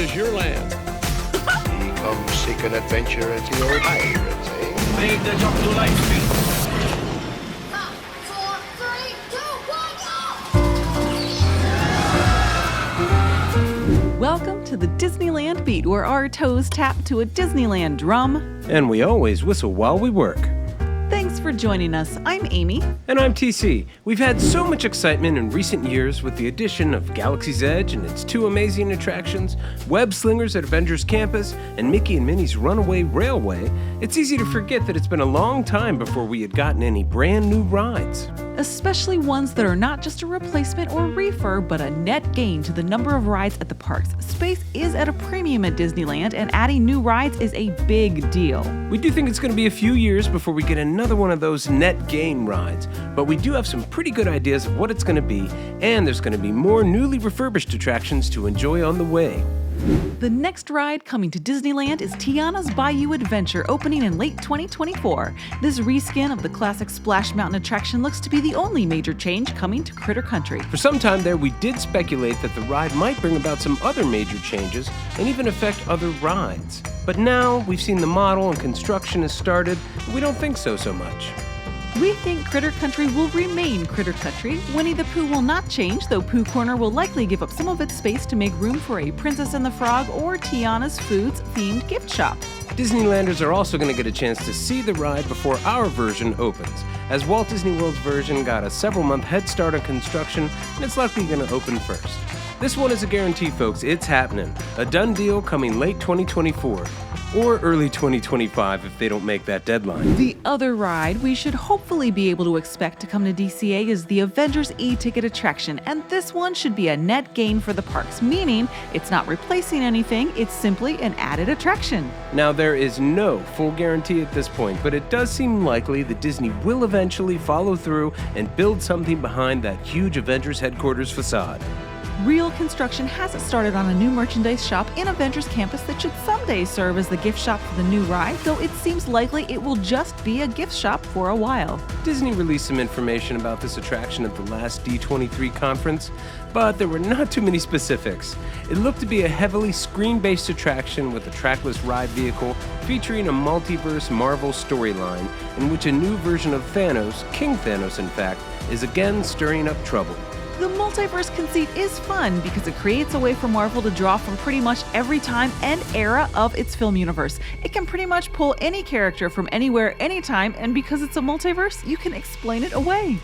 is your land. Ye come seek an adventure at the old pirates, eh? Make the jump to light speed. 5, 4, 3, 2, 1, go! Welcome to the Disneyland Beat, where our toes tap to a Disneyland drum. And we always whistle while we work. Thanks for joining us. I'm Amy. And I'm TC. We've had so much excitement in recent years with the addition of Galaxy's Edge and its two amazing attractions, Web Slingers at Avengers Campus, and Mickey and Minnie's Runaway Railway. It's easy to forget that it's been a long time before we had gotten any brand new rides. Especially ones that are not just a replacement or refurb, but a net gain to the number of rides at the parks. Space is at a premium at Disneyland, and adding new rides is a big deal. We do think it's going to be a few years before we get another one of those net gain rides, but we do have some pretty good ideas of what it's going to be, and there's going to be more newly refurbished attractions to enjoy on the way. The next ride coming to Disneyland is Tiana's Bayou Adventure, opening in late 2024. This reskin of the classic Splash Mountain attraction looks to be the only major change coming to Critter Country. For some time there, we did speculate that the ride might bring about some other major changes and even affect other rides. But now we've seen the model and construction has started, and we don't think so much. We think Critter Country will remain Critter Country. Winnie the Pooh will not change, though Pooh Corner will likely give up some of its space to make room for a Princess and the Frog or Tiana's Foods themed gift shop. Disneylanders are also going to get a chance to see the ride before our version opens, as Walt Disney World's version got a several-month head start on construction, and it's likely going to open first. This one is a guarantee, folks. It's happening. A done deal coming late 2024. Or early 2025 if they don't make that deadline. The other ride we should hopefully be able to expect to come to DCA is the Avengers e-ticket attraction, and this one should be a net gain for the parks, meaning it's not replacing anything, it's simply an added attraction. Now, there is no full guarantee at this point, but it does seem likely that Disney will eventually follow through and build something behind that huge Avengers headquarters facade. Real construction has started on a new merchandise shop in Avengers Campus that should someday serve as the gift shop for the new ride, though it seems likely it will just be a gift shop for a while. Disney released some information about this attraction at the last D23 conference, but there were not too many specifics. It looked to be a heavily screen-based attraction with a trackless ride vehicle featuring a multiverse Marvel storyline in which a new version of Thanos, King Thanos in fact, is again stirring up trouble. The multiverse conceit is fun because it creates a way for Marvel to draw from pretty much every time and era of its film universe. It can pretty much pull any character from anywhere, anytime, and because it's a multiverse, you can explain it away.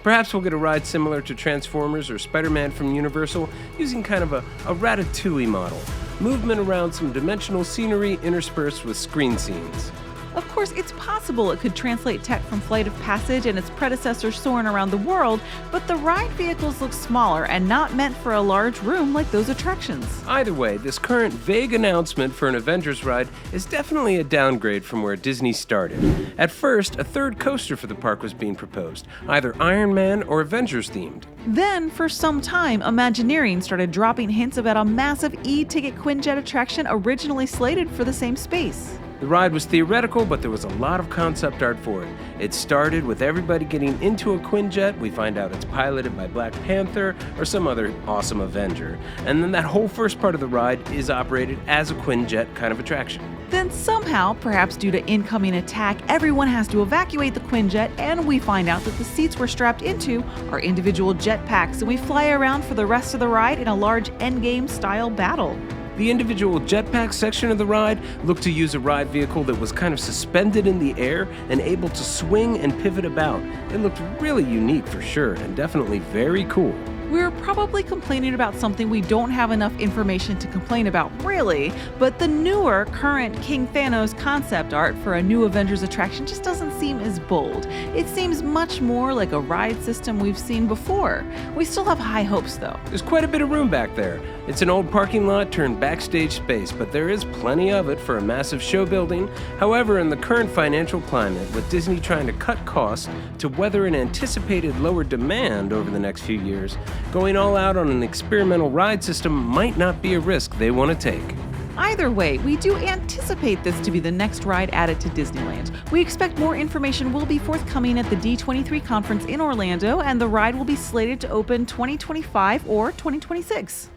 Perhaps we'll get a ride similar to Transformers or Spider-Man from Universal, using kind of a Ratatouille model. Movement around some dimensional scenery interspersed with screen scenes. Of course, it's possible it could translate tech from Flight of Passage and its predecessor soaring around the world, but the ride vehicles look smaller and not meant for a large room like those attractions. Either way, this current vague announcement for an Avengers ride is definitely a downgrade from where Disney started. At first, a third coaster for the park was being proposed, either Iron Man or Avengers themed. Then, for some time, Imagineering started dropping hints about a massive e-ticket Quinjet attraction originally slated for the same space. The ride was theoretical, but there was a lot of concept art for it. It started with everybody getting into a Quinjet. We find out it's piloted by Black Panther or some other awesome Avenger. And then that whole first part of the ride is operated as a Quinjet kind of attraction. Then somehow, perhaps due to incoming attack, everyone has to evacuate the Quinjet, and we find out that the seats we're strapped into are individual jetpacks, and we fly around for the rest of the ride in a large endgame-style battle. The individual jetpack section of the ride looked to use a ride vehicle that was kind of suspended in the air and able to swing and pivot about. It looked really unique for sure, and definitely very cool. We're probably complaining about something we don't have enough information to complain about, really, but the newer, current King Thanos concept art for a new Avengers attraction just doesn't seem as bold. It seems much more like a ride system we've seen before. We still have high hopes, though. There's quite a bit of room back there. It's an old parking lot turned backstage space, but there is plenty of it for a massive show building. However, in the current financial climate, with Disney trying to cut costs to weather an anticipated lower demand over the next few years, going all out on an experimental ride system might not be a risk they want to take. Either way, we do anticipate this to be the next ride added to Disneyland. We expect more information will be forthcoming at the D23 conference in Orlando, and the ride will be slated to open 2025 or 2026.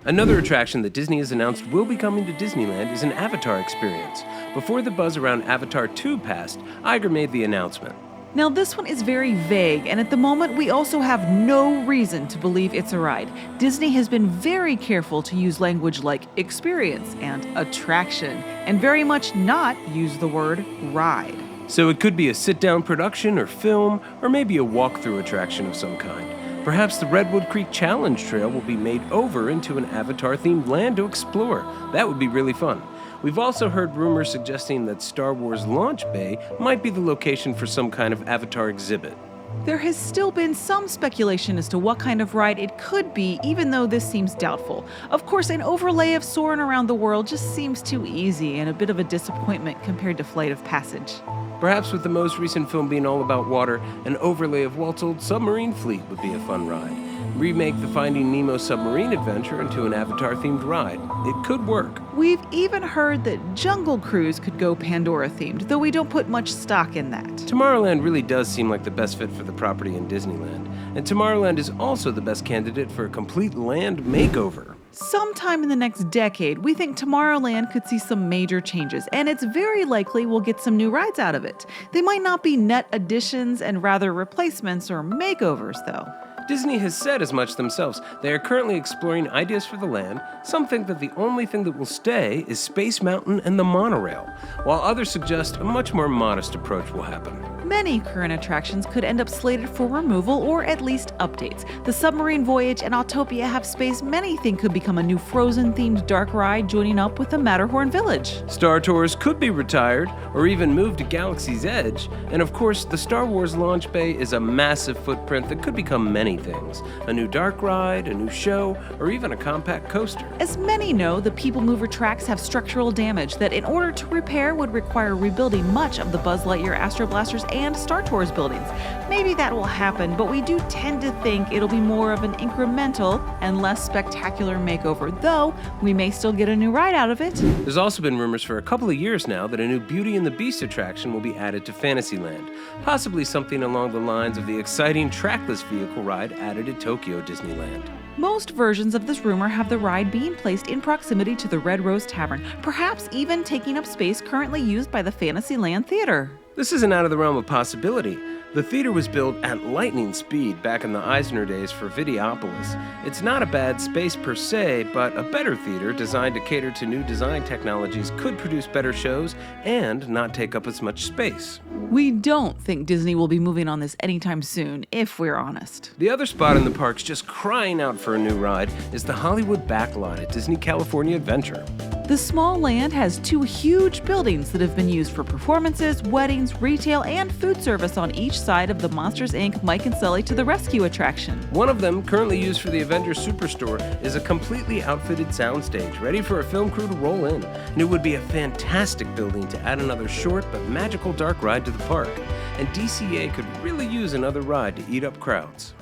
Another attraction that Disney has announced will be coming to Disneyland is an Avatar experience. Before the buzz around Avatar 2 passed, Iger made the announcement. Now, this one is very vague, and at the moment, we also have no reason to believe it's a ride. Disney has been very careful to use language like experience and attraction, and very much not use the word ride. So it could be a sit-down production or film, or maybe a walk-through attraction of some kind. Perhaps the Redwood Creek Challenge Trail will be made over into an Avatar-themed land to explore. That would be really fun. We've also heard rumors suggesting that Star Wars Launch Bay might be the location for some kind of Avatar exhibit. There has still been some speculation as to what kind of ride it could be, even though this seems doubtful. Of course, an overlay of soaring around the world just seems too easy and a bit of a disappointment compared to Flight of Passage. Perhaps with the most recent film being all about water, an overlay of Walt's old submarine fleet would be a fun ride. Remake the Finding Nemo submarine adventure into an Avatar-themed ride. It could work. We've even heard that Jungle Cruise could go Pandora-themed, though we don't put much stock in that. Tomorrowland really does seem like the best fit for the property in Disneyland, and Tomorrowland is also the best candidate for a complete land makeover. Sometime in the next decade, we think Tomorrowland could see some major changes, and it's very likely we'll get some new rides out of it. They might not be net additions and rather replacements or makeovers, though. Disney has said as much themselves. They are currently exploring ideas for the land. Some think that the only thing that will stay is Space Mountain and the monorail, while others suggest a much more modest approach will happen. Many current attractions could end up slated for removal or at least updates. The Submarine Voyage and Autopia have space many think could become a new Frozen-themed dark ride joining up with the Matterhorn Village. Star Tours could be retired or even moved to Galaxy's Edge. And of course, the Star Wars Launch Bay is a massive footprint that could become many things. A new dark ride, a new show, or even a compact coaster. As many know, the People Mover tracks have structural damage that in order to repair would require rebuilding much of the Buzz Lightyear Astro Blasters and Star Tours buildings. Maybe that will happen, but we do tend to think it'll be more of an incremental and less spectacular makeover, though we may still get a new ride out of it. There's also been rumors for a couple of years now that a new Beauty and the Beast attraction will be added to Fantasyland, possibly something along the lines of the exciting trackless vehicle ride added at Tokyo Disneyland. Most versions of this rumor have the ride being placed in proximity to the Red Rose Tavern, perhaps even taking up space currently used by the Fantasyland Theater. This isn't out of the realm of possibility. The theater was built at lightning speed back in the Eisner days for Videopolis. It's not a bad space per se, but a better theater designed to cater to new design technologies could produce better shows and not take up as much space. We don't think Disney will be moving on this anytime soon, if we're honest. The other spot in the parks just crying out for a new ride is the Hollywood Backlot at Disney California Adventure. The small land has two huge buildings that have been used for performances, weddings, retail, and food service on each side of the Monsters, Inc. Mike and Sully to the Rescue attraction. One of them, currently used for the Avengers Superstore, is a completely outfitted soundstage, ready for a film crew to roll in. And it would be a fantastic building to add another short but magical dark ride to the park. And DCA could really use another ride to eat up crowds.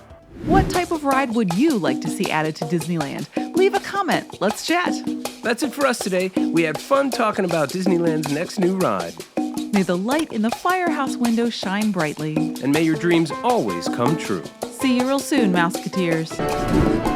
What type of ride would you like to see added to Disneyland? Leave a comment. Let's chat. That's it for us today. We had fun talking about Disneyland's next new ride. May the light in the firehouse window shine brightly. And may your dreams always come true. See you real soon, Mouseketeers.